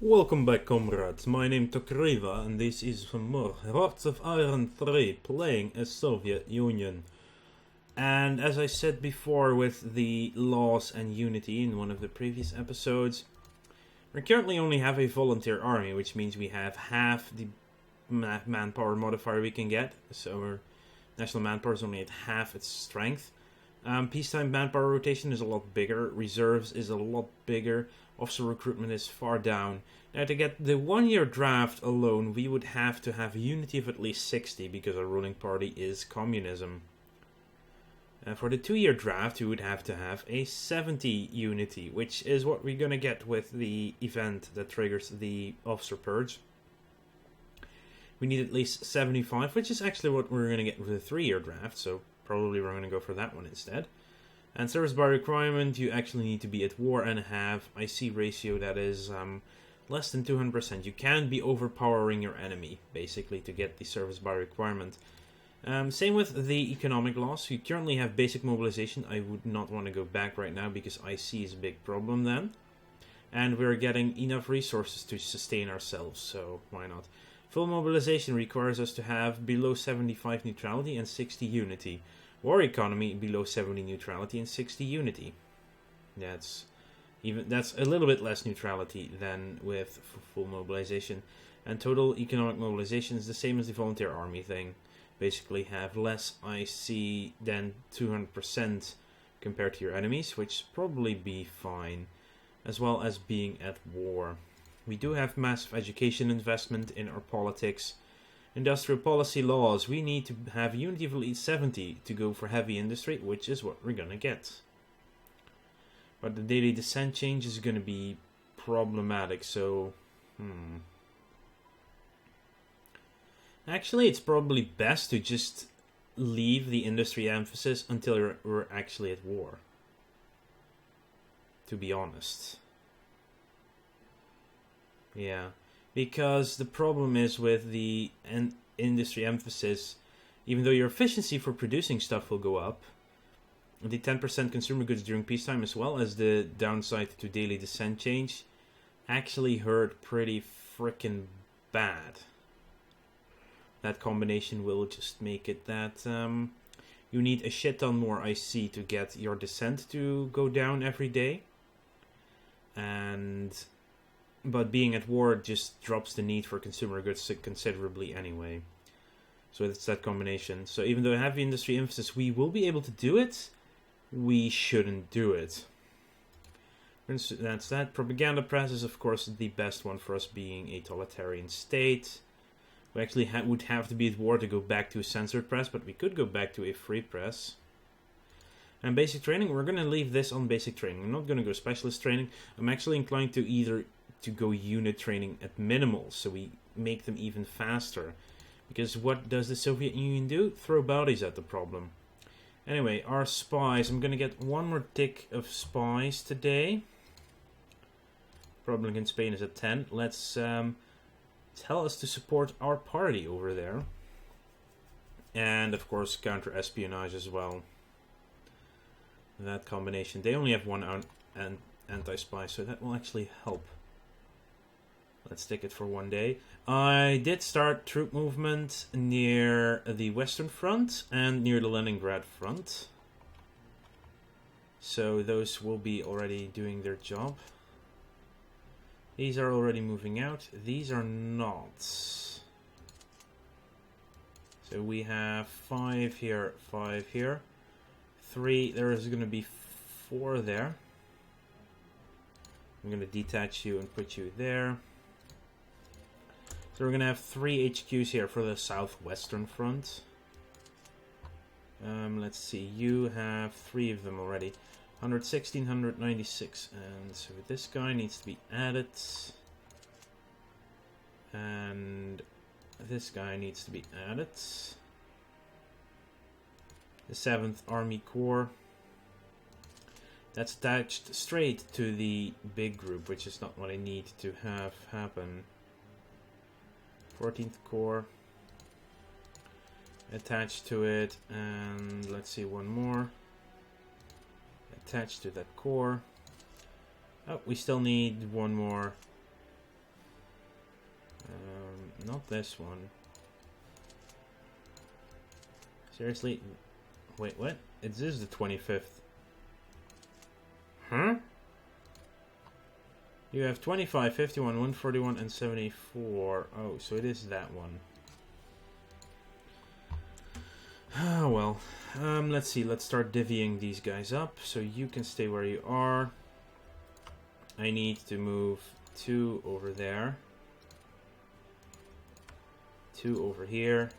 Welcome back, comrades. My name is Tokriva, and this is some more Hearts of Iron 3 playing as Soviet Union. And as I said before with the laws and unity in one of the previous episodes, we currently only have a volunteer army, which means we have half the manpower modifier we can get. So our national manpower is only at half its strength. Peacetime manpower rotation is a lot bigger, reserves is a lot bigger, officer recruitment is far down. Now to get the 1 year draft alone, we would have to have a unity of at least 60 because our ruling party is communism. For the 2 year draft, we would have to have a 70 unity, which is what we're gonna get with the event that triggers the officer purge. We need at least 75, which is actually what we're gonna get with the 3 year draft, so probably we're going to go for that one instead. And service by requirement, you actually need to be at war and have IC ratio that is less than 200%. You can be overpowering your enemy, basically, to get the service by requirement. Same with the economic loss. You currently have basic mobilization. I would not want to go back right now because IC is a big problem then. And we're getting enough resources to sustain ourselves, so why not? Full mobilization requires us to have below 75 neutrality and 60 unity. War economy below 70 neutrality and 60 unity. That's a little bit less neutrality than with full mobilization. And total economic mobilization is the same as the volunteer army thing. Basically have less IC than 200% compared to your enemies, which probably be fine, as well as being at war. We do have massive education investment in our politics. Industrial policy laws, we need to have unity of at least 70 to go for heavy industry, which is what we're gonna get. But the daily descent change is gonna be problematic, so... Actually, it's probably best to just leave the industry emphasis until we're actually at war. To be honest. Yeah, because the problem is with the industry emphasis, even though your efficiency for producing stuff will go up, the 10% consumer goods during peacetime as well as the downside to daily descent change actually hurt pretty freaking bad. That combination will just make it that you need a shit ton more IC to get your descent to go down every day. But being at war just drops the need for consumer goods considerably anyway. So it's that combination. So even though I have the industry emphasis, we will be able to do it. We shouldn't do it. That's that. Propaganda press is of course the best one for us being a totalitarian state. We actually would have to be at war to go back to a censored press, but we could go back to a free press. And basic training, we're going to leave this on basic training. I'm not going to go specialist training. I'm actually inclined to either to go unit training at minimal, so we make them even faster. Because what does the Soviet Union do? Throw bodies at the problem. Anyway, our spies. I'm going to get one more tick of spies today. Problem in Spain is at 10. Let's tell us to support our party over there. And of course counter-espionage as well. That combination. They only have one anti-spy, so that will actually help. Let's take it for one day. I did start troop movement near the Western Front and near the Leningrad Front. So those will be already doing their job. These are already moving out. These are not. So we have 5 here, 5 here. 3, there is going to be 4 there. I'm going to detach you and put you there. So we're going to have 3 HQs here for the Southwestern Front. Let's see, you have 3 of them already. 116, 196, and so this guy needs to be added. And this guy needs to be added. The 7th Army Corps. That's attached straight to the big group, which is not what I need to have happen. 14th Corps. Attached to it, and let's see, one more. Attached to that core. Oh, we still need one more Not this one. Seriously? Wait, what? It is the 25th. Huh? You have 25, 51, 141, and 74. Oh, so it is that one. Ah, well. Let's see. Let's start divvying these guys up. So you can stay where you are. I need to move 2 over there. 2 over here.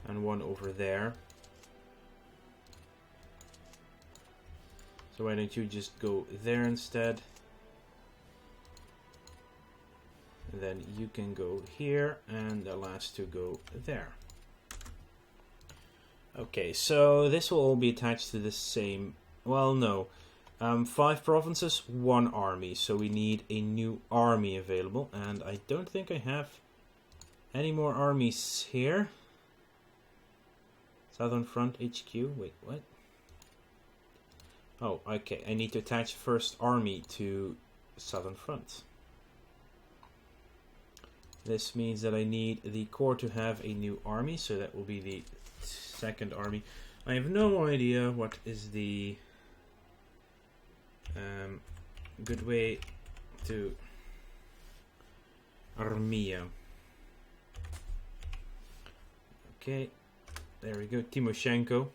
And 1 over there. So why don't you just go there instead? And then you can go here, and the last 2 go there. Okay, so this will all be attached to the same... Well, no. 5 provinces, 1 army. So we need a new army available. And I don't think I have any more armies here. Southern Front HQ. Wait, what? Oh, okay. I need to attach first army to Southern Front. This means that I need the Corps to have a new army, so that will be the 2nd army. I have no idea what is the good way to Armia. Okay, there we go. Timoshenko.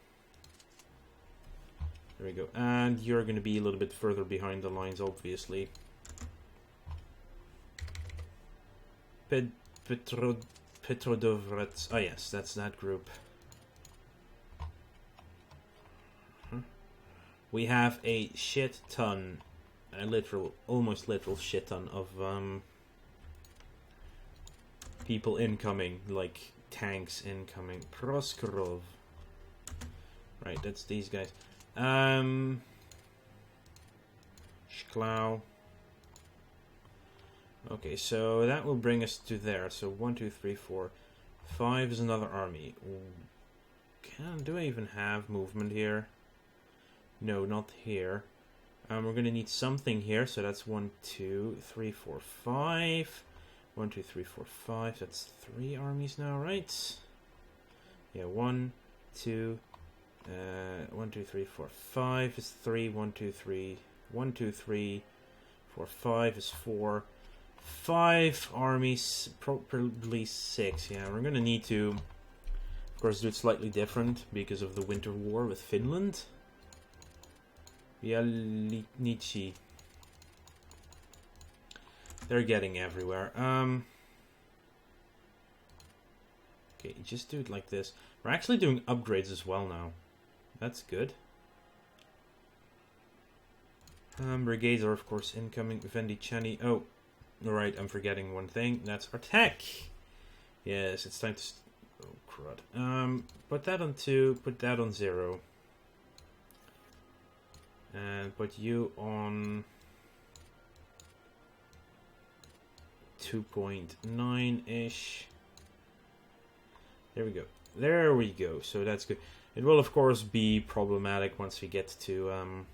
There we go. And you're going to be a little bit further behind the lines, obviously. Petrodovets. Oh yes, that's that group. We have a shit ton, a literal, almost literal shit ton of people incoming, like tanks incoming. Proskorov. Right, that's these guys. Shklau. Okay, so that will bring us to there. So 1, 2, 3, 4, 5 is another army. Do I even have movement here? No, not here. We're going to need something here. So that's 1, 2, 3, 4, 5. 1, 2, 3, 4, 5. That's 3 armies now, right? Yeah, 1, 2, 1, 2, 3, 4, 5 is 3. 1, 2, 3. 1, 2, 3, 4, 5 is 4. 5 armies, probably 6. Yeah, we're gonna need to, of course, do it slightly different because of the winter war with Finland. Bialnichi. They're getting everywhere. Okay, just do it like this. We're actually doing upgrades as well now. That's good. Brigades are, of course, incoming. Vendiceni. Oh. Alright, I'm forgetting one thing. That's our tech. Yes, it's time to... Oh, crud. Put that on 2. Put that on 0. And put you on... 2.9-ish. There we go. There we go. So that's good. It will, of course, be problematic once we get to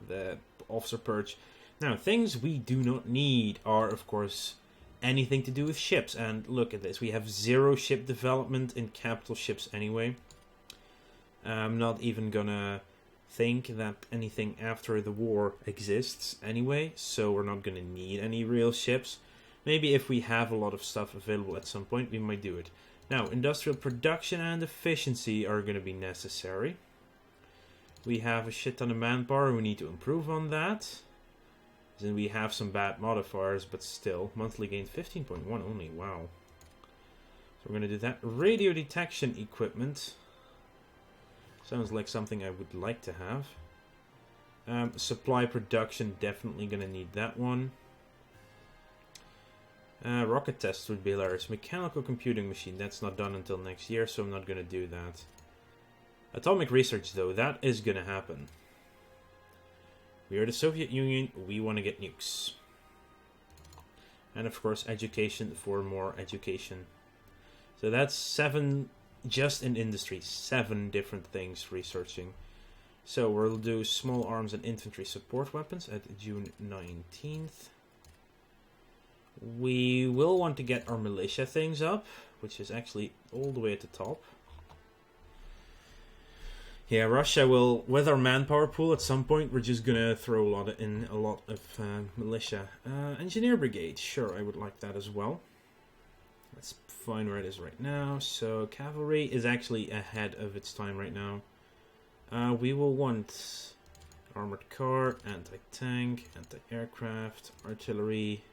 the officer purge. Now, things we do not need are, of course, anything to do with ships. And look at this. We have 0 ship development in capital ships anyway. I'm not even gonna think that anything after the war exists anyway. So we're not gonna need any real ships. Maybe if we have a lot of stuff available at some point, we might do it. Now, industrial production and efficiency are gonna be necessary. We have a shit ton of manpower. We need to improve on that. Then we have some bad modifiers, but still. Monthly gain 15.1 only. Wow. So we're going to do that. Radio detection equipment. Sounds like something I would like to have. Supply production, definitely going to need that one. Rocket tests would be hilarious. Mechanical computing machine, that's not done until next year, so I'm not going to do that. Atomic research, though, that is going to happen. We are the Soviet Union, we want to get nukes. And of course, education for more education. So that's 7, just in industry, 7 different things researching. So we'll do small arms and infantry support weapons at June 19th. We will want to get our militia things up, which is actually all the way at the top. Yeah, Russia will, with our manpower pool at some point, we're just gonna throw a lot of militia. Engineer brigade, sure, I would like that as well. Let's find where it is right now. So cavalry is actually ahead of its time right now. We will want armored car, anti-tank, anti-aircraft, artillery,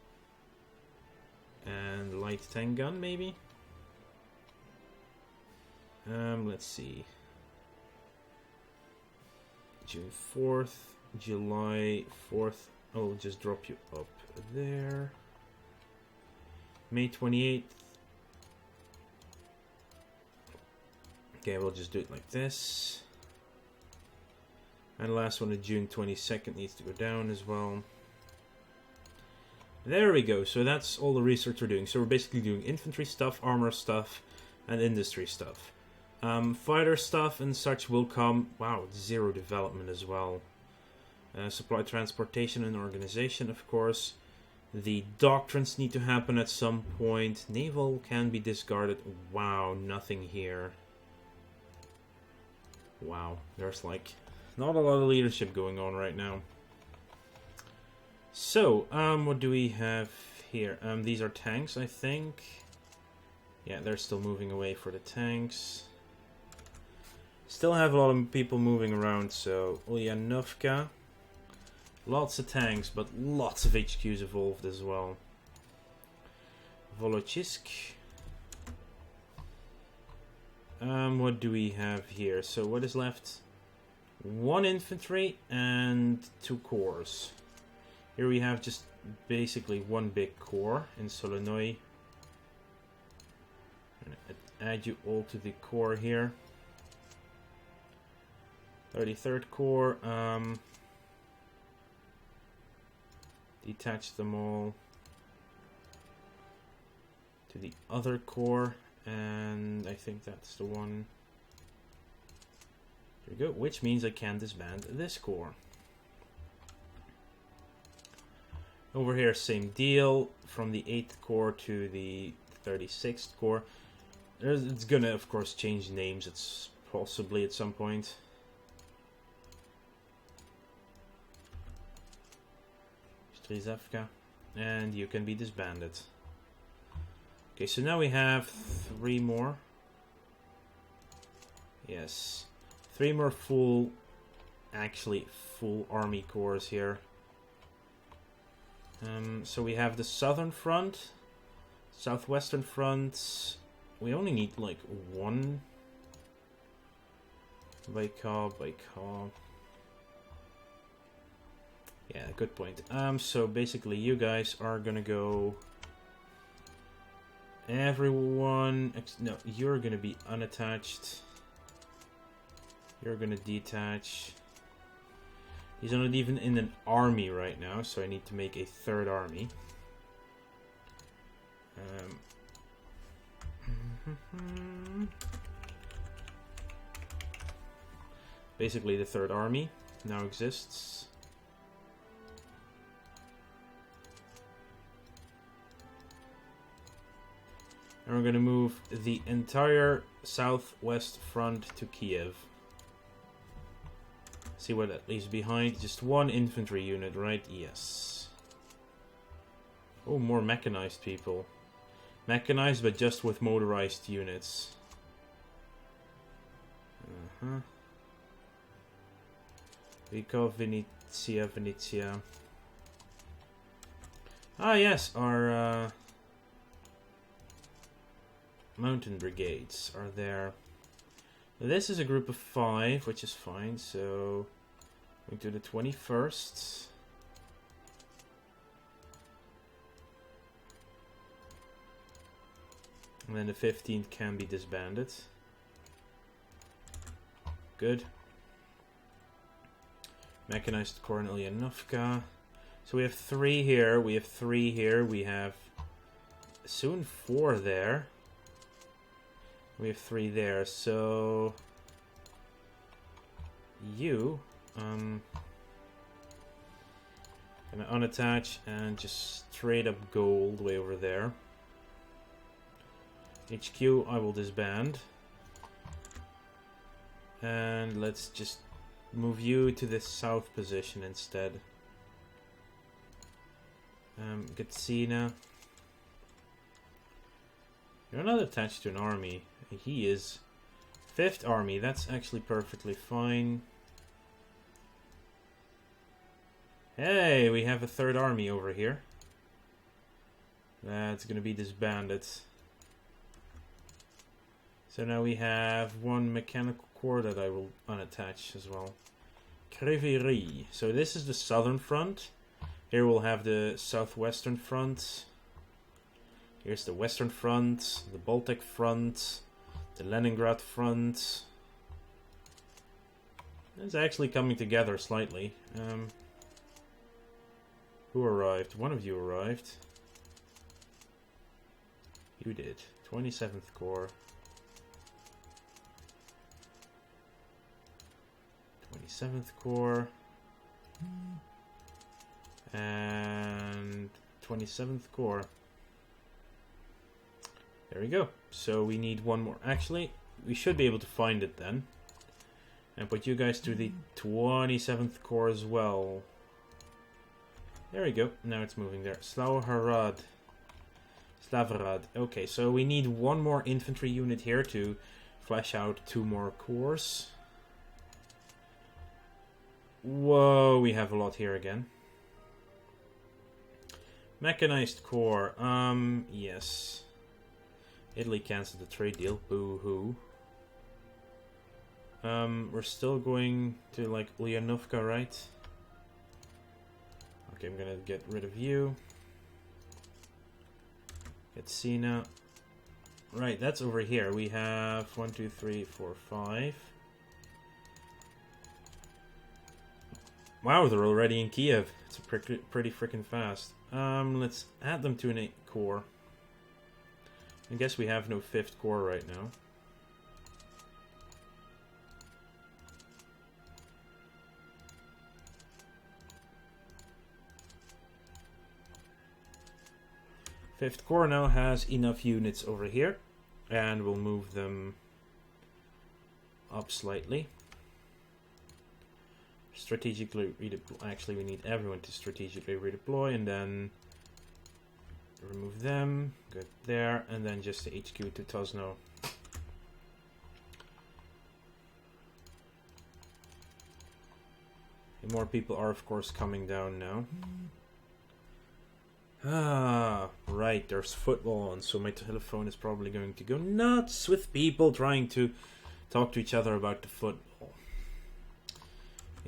and light tank gun maybe. Let's see. June 4th, July 4th. I'll just drop you up there. May 28th. Okay, we'll just do it like this. And the last one of June 22nd needs to go down as well. There we go. So that's all the research we're doing. So we're basically doing infantry stuff, armor stuff, and industry stuff. Fighter stuff and such will come. Wow, 0 development as well. Supply transportation and organization, of course. The doctrines need to happen at some point. Naval can be discarded. Wow, nothing here. Wow, there's like not a lot of leadership going on right now. So, what do we have here? These are tanks, I think. Yeah, they're still moving away for the tanks. Still have a lot of people moving around, so Ulyanovka. Lots of tanks, but lots of HQs evolved as well. Volochisk. What do we have here? So what is left? 1 infantry and 2 corps. Here we have just basically 1 big corps in Solonoy. I'm gonna add you all to the corps here. 33rd Corps, detach them all to the other corps, and I think that's the one. There we go, which means I can disband this corps. Over here, same deal, from the 8th Corps to the 36th Corps. It's gonna, of course, change names, it's possibly at some point. And you can be disbanded. Okay, so now we have 3 more. Yes, 3 more full army corps here. So we have the southern front, southwestern front. We only need like 1. Baikal. Yeah, good point. So basically you guys are gonna go... Everyone... No, you're gonna be unattached. You're gonna detach. He's not even in an army right now, so I need to make a 3rd army. Basically the 3rd army now exists. And we're going to move the entire southwest front to Kiev. See what that leaves behind. Just 1 infantry unit, right? Yes. Oh, more mechanized people. Mechanized, but just with motorized units. Vikov, Venetia. Ah, yes, our... mountain brigades are there. This is a group of 5, which is fine, so going to the 21st. And then the 15th can be disbanded. Good. Mechanized Corps in Ulyanovka. So we have 3 here, we have 3 here, we have soon 4 there. We have 3 there, so Gonna unattach and just straight up go all the way over there. HQ I will disband. And let's just move you to the south position instead. Gatsina. You're not attached to an army. He is. 5th army, that's actually perfectly fine. Hey, we have a 3rd army over here. That's gonna be disbanded. So now we have 1 mechanical core that I will unattach as well. Creverie. So this is the southern front. Here we'll have the southwestern front. Here's the western front, the Baltic front, the Leningrad front. It's actually coming together slightly. Who arrived? One of you arrived. You did. 27th Corps. 27th Corps. And 27th Corps. There we go. So we need one more. Actually, we should be able to find it then. And put you guys through the 27th Corps as well. There we go. Now it's moving there. Slavarad. Okay, so we need one more infantry unit here to flesh out 2 more corps. Whoa, we have a lot here again. Mechanized Corps. Yes. Italy cancelled the trade deal. Boo-hoo. We're still going to, like, Ulyanovka, right? Okay, I'm gonna get rid of you. Get Sina. Right, that's over here. We have 1, 2, 3, 4, 5. Wow, they're already in Kiev. It's pretty freaking fast. Let's add them to an 8 Corps. I guess we have no 5th Corps right now. Fifth Corps now has enough units over here, and we'll move them up slightly. Strategically redeploy. Actually, we need everyone to strategically redeploy, and then remove them. Good there, and then just the HQ to Tosno. And more people are, of course, coming down now. Ah, right, there's football on, so my telephone is probably going to go nuts with people trying to talk to each other about the football.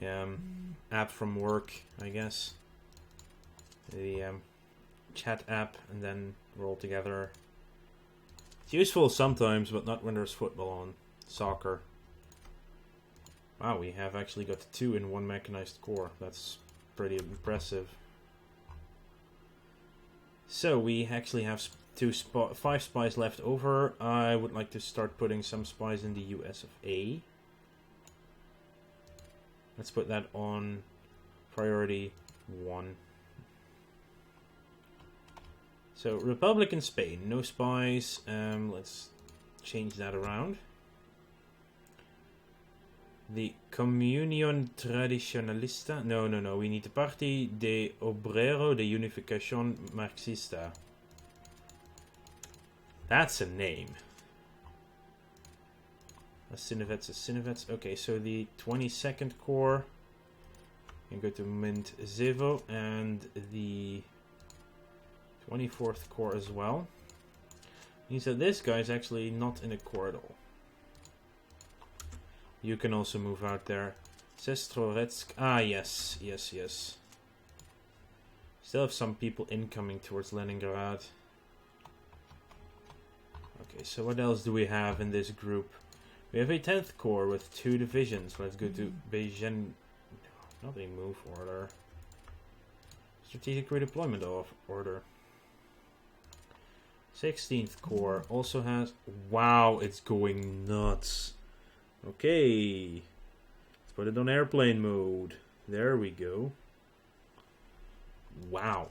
Yeah, app from work, I guess. The chat app, and then we're all together. It's useful sometimes, but not when there's football on. Soccer. Wow, we have actually got 2 in 1 mechanized corps. That's pretty impressive. So we actually have 5 spies left over. I would like to start putting some spies in the US of A. Let's put that on priority 1. So Republic in Spain, no spies. Let's change that around. The Comunión Tradicionalista. No. We need the Parti de Obrero de Unificación Marxista. That's a name. A Sinevets. Okay, so the 22nd Corps can go to Mintzevo, and the 24th Corps as well. Means that this guy is actually not in a corps at all. You can also move out there. Sestroretsk. Ah, yes. Still have some people incoming towards Leningrad. Okay, so what else do we have in this group? We have a 10th Corps with 2 divisions. Let's go to Beijing. Not a move order. Strategic redeployment order. 16th Corps also has... Wow, it's going nuts. Okay, let's put it on airplane mode. There we go. Wow.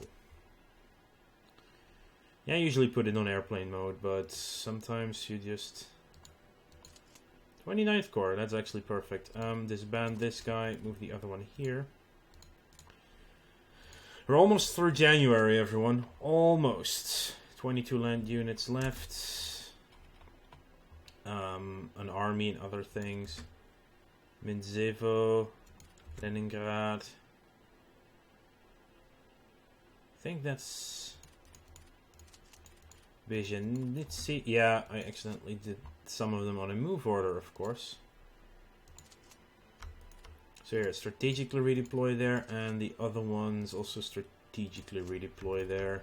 Yeah, I usually put it on airplane mode, but sometimes you just... 29th Corps, that's actually perfect. Disband this guy, move the other one here. We're almost through January, everyone. Almost. 22 land units left. An army and other things. Minzevo, Leningrad. I think that's... Bezhenitsy. Yeah, I accidentally did some of them on a move order, of course. So here, strategically redeploy there, and the other ones also strategically redeploy there.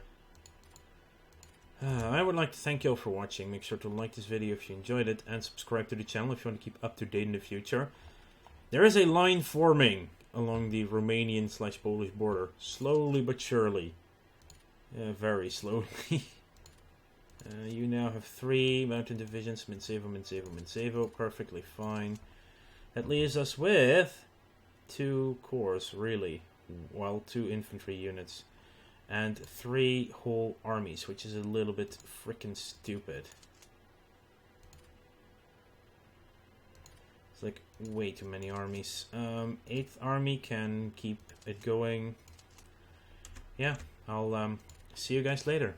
I would like to thank you all for watching. Make sure to like this video if you enjoyed it, and subscribe to the channel if you want to keep up to date in the future. There is a line forming along the Romanian/Polish border, slowly but surely. Very slowly. You now have 3 mountain divisions, Minsevo, perfectly fine. That leaves us with 2 corps, really. Well, 2 infantry units. And 3 whole armies, which is a little bit freaking stupid. It's like way too many armies. 8th army can keep it going. Yeah, I'll see you guys later.